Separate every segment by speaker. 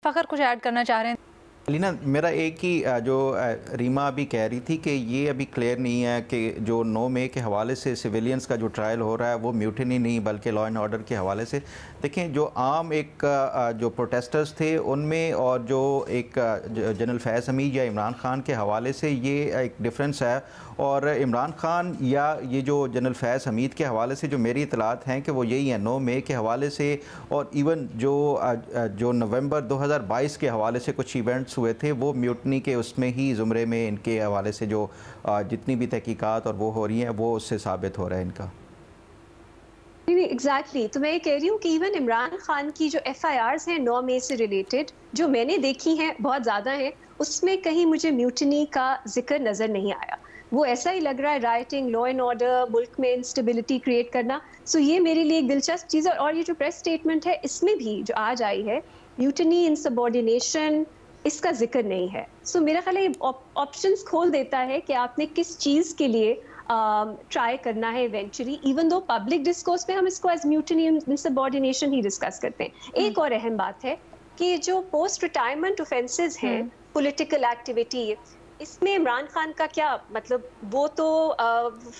Speaker 1: فخر کچھ ایڈ کرنا چاہ رہے ہیں؟
Speaker 2: لینا میرا ایک ہی جو ریما ابھی کہہ رہی تھی کہ یہ ابھی کلیئر نہیں ہے کہ جو 9 مئی کے حوالے سے سویلینز کا جو ٹرائل ہو رہا ہے وہ میوٹنی نہیں بلکہ لا اینڈ آرڈر کے حوالے سے. دیکھیں جو عام ایک جو پروٹیسٹرز تھے ان میں اور جو ایک جنرل فیض حمید یا عمران خان کے حوالے سے یہ ایک ڈفرینس ہے. اور عمران خان یا یہ جو جنرل فیض حمید کے حوالے سے جو میری اطلاعات ہیں کہ وہ یہی ہیں 9 مئی کے حوالے سے، اور ایون جو نومبر 2022 کے حوالے سے کچھ ایونٹس ہوئے تھے وہ میوٹنی کے اس میں ہی زمرے میں ان کے حوالے سے جو جتنی بھی تحقیقات اور وہ ہو رہی ہیں وہ اس سے ثابت ہو رہا ہے ان کا.
Speaker 3: نہیں ایگزیکٹلی، تو میں یہ کہہ رہی ہوں کہ ایون عمران خان کی جو ایف آئی آرز ہیں 9 مئی سے ریلیٹڈ جو میں نے دیکھی ہیں بہت زیادہ ہیں، اس میں کہیں مجھے میوٹنی کا ذکر نظر نہیں آیا. وہ ایسا ہی لگ رہا ہے رائٹنگ، لا اینڈ آرڈر، ملک میں انسٹیبلٹی کریٹ کرنا. سو یہ میرے لیے ایک دلچسپ چیز ہے. اور یہ جو پریس اسٹیٹمنٹ ہے اس میں بھی جو آج آئی ہے میوٹنی، انسبارڈینیشن، اس کا ذکر نہیں ہے. سو میرا خیال ہے یہ آپشنز کھول دیتا ہے کہ آپ نے کس چیز کے لیے ٹرائی کرنا ہے eventually, even though public discourse میں ہم اس کو ایز میوٹنی انسبارڈینیشن ہی ڈسکس کرتے ہیں. ایک اور اہم بات ہے کہ جو پوسٹ ریٹائرمنٹ اوفینسز ہیں، پولیٹیکل ایکٹیویٹی، اس میں عمران خان کا کیا مطلب؟ وہ تو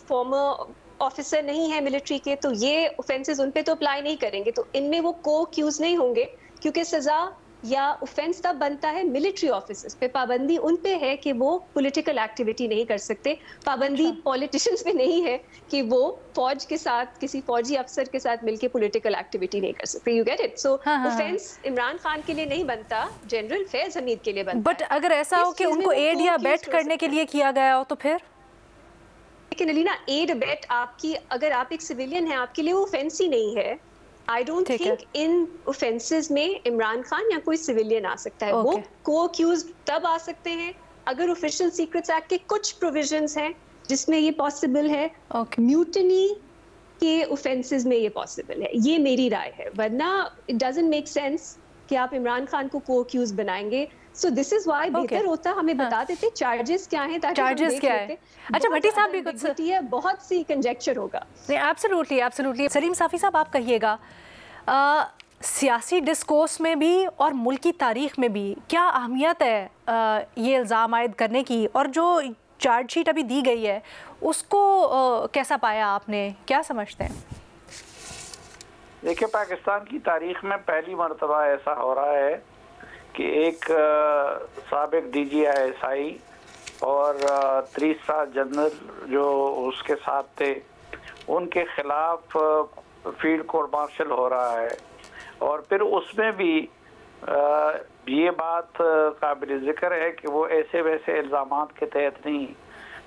Speaker 3: فارمر آفیسر نہیں ہے ملٹری کے، تو یہ اوفینسز ان پہ تو اپلائی نہیں کریں گے. تو ان میں وہ کو ایکیوز نہیں ہوں گے، کیونکہ سزا یا اوفینس تب بنتا ہے ملٹری آفیسرز پہ. پابندی ان پہ ہے کہ وہ پولیٹیکل ایکٹیویٹی نہیں کر سکتے. پابندی پولیٹیشنز پہ نہیں ہے کہ وہ فوج کے ساتھ، کسی فوجی افسر کے ساتھ مل کے پولیٹیکل ایکٹیویٹی نہیں کر سکتے. You get it? So offence Imran Khan کے لیے نہیں بنتا، جنرل فیض حمید کے لیے بنتا.
Speaker 1: بٹ اگر ایسا ہو کہ ان کو ایڈ یا بیٹ کرنے کے لیے کیا گیا ہو تو پھر؟
Speaker 3: لیکن علینا ایڈ بیٹ آپ کی، اگر آپ ایک سویلین ہیں آپ کے لیے وہ اوفینس ہی نہیں ہے. I don't think in offences میں عمران خان یا کوئی سویلین آ سکتا ہے. وہ کو ایکیوزڈ تب آ سکتے ہیں اگر آفیشل سیکرٹس ایکٹ کے کچھ پروویژنز ہیں جس میں یہ پاسبل ہے. میوٹنی کے اوفینسز میں یہ پاسبل ہے. یہ میری رائے ہے، ورنہ اٹ ڈزنٹ میک سینس کہ آپ عمران خان کو کو ایکیوز بنائیں گے. سو دس از وائی بہتر ہوتا ہمیں بتا دیتے چارجز کیا ہیں تاکہ ہم دیکھ لیتے.
Speaker 1: اچھا بھٹی صاحب بھی کچھ
Speaker 3: ہے، بہت سی کنجیکچر ہوگا.
Speaker 1: Absolutely absolutely. سلیم صافی صاحب آپ کہیے گا سیاسی ڈسکورس میں بھی اور ملکی تاریخ میں بھی کیا اہمیت ہے یہ الزام عائد کرنے کی، اور جو چارج شیٹ ابھی دی گئی ہے اس کو کیسا پایا آپ نے، کیا سمجھتے ہیں؟
Speaker 4: دیکھیں پاکستان کی تاریخ میں پہلی مرتبہ ایسا ہو رہا ہے کہ ایک سابق D G I S I اور 3 اسٹار جنرل جو اس کے ساتھ تھے ان کے خلاف فیلڈ کورٹ مارشل ہو رہا ہے. اور پھر اس میں بھی یہ بات قابل ذکر ہے کہ وہ ایسے ویسے الزامات کے تحت نہیں،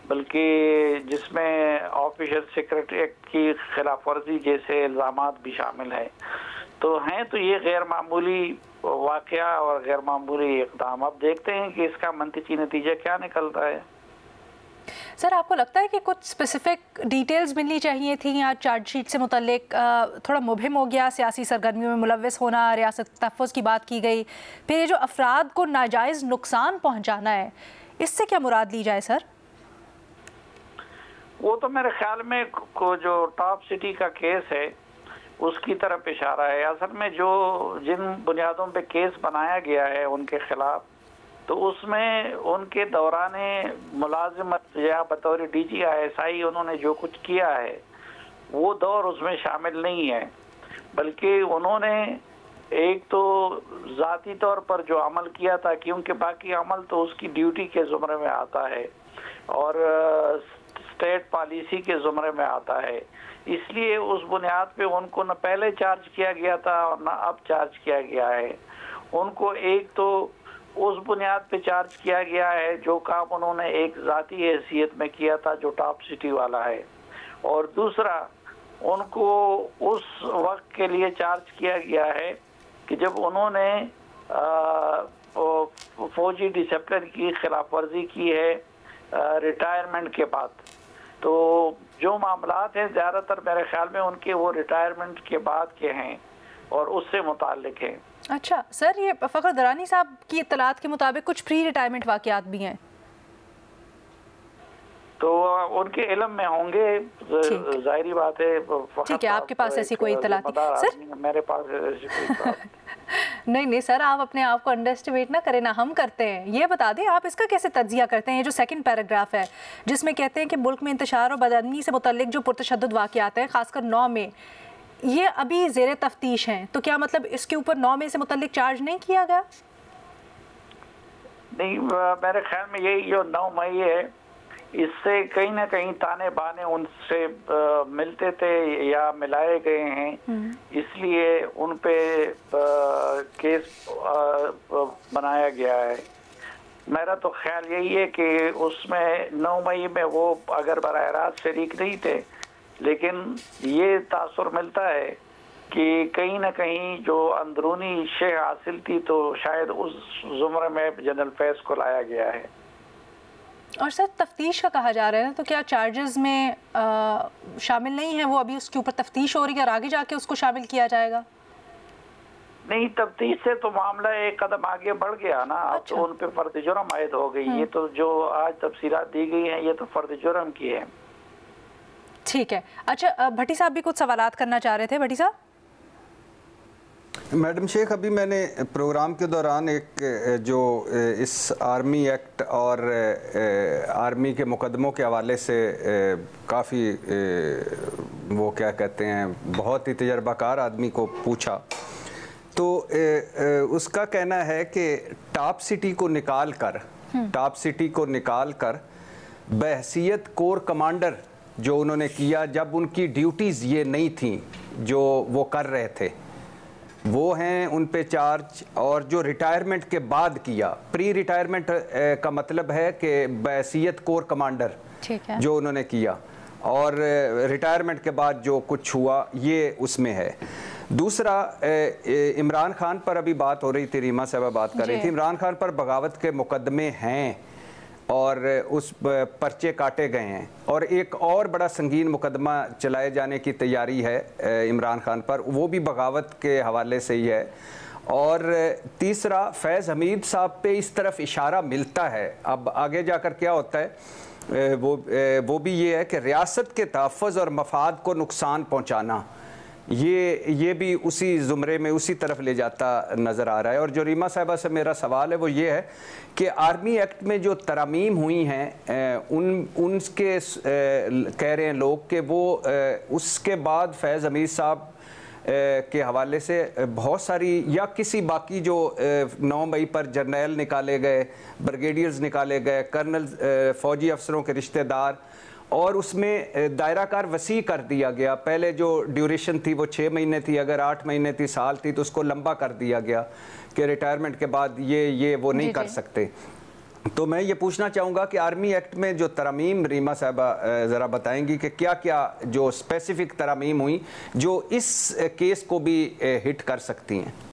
Speaker 4: بلکہ جس میں آفیشل سیکرٹ ایکٹ کی خلاف ورزی جیسے الزامات بھی شامل ہیں. تو یہ غیر معمولی واقعہ اور غیر معمولی اقدام. اب دیکھتے ہیں کہ اس کا منطقی نتیجہ کیا نکلتا ہے.
Speaker 1: سر آپ کو لگتا ہے کہ کچھ اسپیسیفک ڈیٹیلز ملنی چاہیے تھیں یا چارج شیٹ سے متعلق تھوڑا مبہم ہو گیا؟ سیاسی سرگرمیوں میں ملوث ہونا، ریاست تحفظ کی بات کی گئی، پھر یہ جو افراد کو ناجائز نقصان پہنچانا ہے، اس سے کیا مراد لی جائے سر؟
Speaker 4: وہ تو میرے خیال میں جو ٹاپ سٹی کا کیس ہے اس کی طرف اشارہ ہے. اصل میں جن بنیادوں پہ کیس بنایا گیا ہے ان کے خلاف، تو اس میں ان کے دوران ملازمت یا بطور D G I S I انہوں نے جو کچھ کیا ہے وہ دور اس میں شامل نہیں ہے، بلکہ انہوں نے ایک تو ذاتی طور پر جو عمل کیا تھا، کیونکہ باقی عمل تو اس کی ڈیوٹی کے زمرے میں آتا ہے اور اسٹیٹ پالیسی کے زمرے میں آتا ہے. اس لیے اس بنیاد پہ ان کو نہ پہلے چارج کیا گیا تھا اور نہ اب چارج کیا گیا ہے. ان کو ایک تو اس بنیاد پہ چارج کیا گیا ہے جو کام انہوں نے ایک ذاتی حیثیت میں کیا تھا جو ٹاپ سٹی والا ہے، اور دوسرا ان کو اس وقت کے لیے چارج کیا گیا ہے کہ جب انہوں نے فوجی ڈسپلن کی خلاف ورزی کی ہے ریٹائرمنٹ کے بعد. تو جو معاملات ہیں زیادہ تر میرے خیال میں ان کے وہ ریٹائرمنٹ کے بعد کے ہیں اور اس سے متعلق ہیں.
Speaker 1: اچھا سر، یہ فخر درانی صاحب کی اطلاعات کے مطابق کچھ پری ریٹائرمنٹ واقعات بھی ہیں
Speaker 4: تو ان کے علم میں ہوں گے، ظاہری بات ہے.
Speaker 1: ٹھیک ہے، آپ کے پاس ایسی کوئی اطلاعات نہیں سر؟
Speaker 4: میرے پاس ایسی کوئی اطلاعات
Speaker 1: نہیں نہیں سر، آپ اپنے آپ کو انڈر اسٹیمیٹ نہ کریں، نہ ہم کرتے ہیں. یہ بتا دیں آپ اس کا کیسے تجزیہ کرتے ہیں؟ یہ جو سیکنڈ پیراگراف ہے جس میں کہتے ہیں کہ ملک میں انتشار اور بدامنی سے متعلق جو پرتشدد واقعات ہیں خاص کر 9 میں یہ ابھی زیر تفتیش ہیں، تو کیا مطلب اس کے اوپر 9 میں سے متعلق چارج نہیں کیا گیا؟
Speaker 4: نہیں، میرے خیال میں یہی جو 9 مئی ہے اس سے کہیں نہ کہیں تانے بانے ان سے ملتے تھے یا ملائے گئے ہیں، اس لیے ان پہ کیس بنایا گیا ہے. میرا تو خیال یہی ہے کہ اس میں 9 مئی میں وہ اگر براہ راست شریک نہیں تھے، لیکن یہ تاثر ملتا ہے کہ کہیں نہ کہیں جو اندرونی شے حاصل تھی تو شاید اس زمرے میں جنرل فیض کو لایا گیا ہے.
Speaker 1: اور سر تفتیش کا کہا جا رہا ہے تو کیا چارجز میں شامل نہیں ہیں وہ؟ ابھی اس کے اوپر تفتیش ہو رہی ہے اور آگے جا کے اس کو شامل کیا جائے گا؟
Speaker 4: نہیں، تفتیش سے تو معاملہ ایک قدم آگے بڑھ گیا نا. اب تو ان پہ فرد جرم عائد ہو گئی. یہ تو جو آج تفصیلات دی گئی ہیں یہ تو فرد جرم کی ہے.
Speaker 1: ٹھیک ہے. اچھا بھٹی صاحب بھی کچھ سوالات کرنا چاہ رہے تھے. بھٹی صاحب.
Speaker 5: میڈم شیخ، ابھی میں نے پروگرام کے دوران ایک جو اس آرمی ایکٹ اور آرمی کے مقدموں کے حوالے سے کافی وہ کیا کہتے ہیں بہت ہی تجربہ کار آدمی کو پوچھا، تو اس کا کہنا ہے کہ ٹاپ سٹی کو نکال کر بحیثیت کور کمانڈر جو انہوں نے کیا جب ان کی ڈیوٹیز یہ نہیں تھیں جو وہ کر رہے تھے، وہ ہیں ان پہ چارج. اور جو ریٹائرمنٹ کے بعد کیا، پری ریٹائرمنٹ کا مطلب ہے کہ بحیثیت کور کمانڈر جو انہوں نے کیا، اور ریٹائرمنٹ کے بعد جو کچھ ہوا یہ اس میں ہے. دوسرا، عمران خان پر ابھی بات ہو رہی تھی، ریما صاحبہ بات کر رہی تھی، عمران خان پر بغاوت کے مقدمے ہیں اور اس پرچے کاٹے گئے ہیں، اور ایک اور بڑا سنگین مقدمہ چلائے جانے کی تیاری ہے عمران خان پر، وہ بھی بغاوت کے حوالے سے ہی ہے. اور تیسرا، فیض حمید صاحب پہ اس طرف اشارہ ملتا ہے. اب آگے جا کر کیا ہوتا ہے وہ بھی یہ ہے کہ ریاست کے تحفظ اور مفاد کو نقصان پہنچانا، یہ بھی اسی زمرے میں اسی طرف لے جاتا نظر آ رہا ہے. اور جو ریما صاحبہ سے میرا سوال ہے وہ یہ ہے کہ آرمی ایکٹ میں جو ترامیم ہوئی ہیں ان کے کہہ رہے ہیں لوگ کہ وہ اس کے بعد فیض حمید صاحب کے حوالے سے بہت ساری یا کسی باقی جو 9 مئی پر جرنیل نکالے گئے، بریگیڈیئرز نکالے گئے، کرنل، فوجی افسروں کے رشتہ دار، اور اس میں دائرہ کار وسیع کر دیا گیا. پہلے جو ڈیوریشن تھی وہ 6 مہینے تھی، اگر 8 مہینے تھی، سال تھی، تو اس کو لمبا کر دیا گیا کہ ریٹائرمنٹ کے بعد یہ وہ نہیں کر سکتے. تو میں یہ پوچھنا چاہوں گا کہ آرمی ایکٹ میں جو ترامیم ریما صاحبہ ذرا بتائیں گی کہ کیا کیا جو اسپیسیفک ترامیم ہوئی جو اس کیس کو بھی ہٹ کر سکتی ہیں.